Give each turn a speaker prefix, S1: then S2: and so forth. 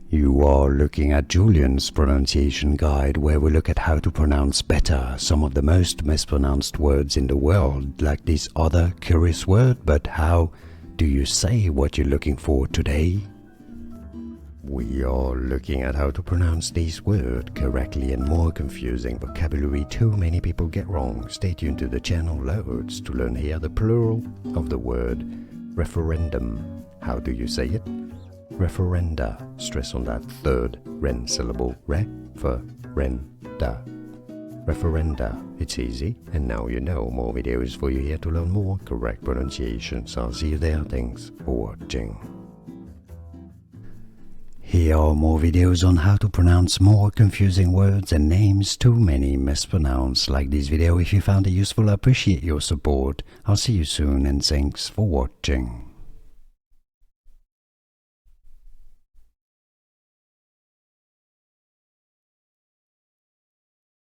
S1: You are looking at Julian's pronunciation guide, where we look at how to pronounce better some of the most mispronounced words in the world, like this other curious word. But how do you say what you're looking for today? We are looking at how to pronounce this word correctly and more confusing vocabulary too many people get wrong. Stay tuned to the channel loads to learn here the plural of the word referendum. How do you say it? Referenda. Stress on that third ren syllable. Referenda. Referenda. It's easy, and now you know. More videos for you here to learn more correct pronunciations. I'll see you there. Thanks for watching. Here are more videos on how to pronounce more confusing words and names too many mispronounced. Like this video if you found it useful. I appreciate your support. I'll see you soon, and thanks for watching.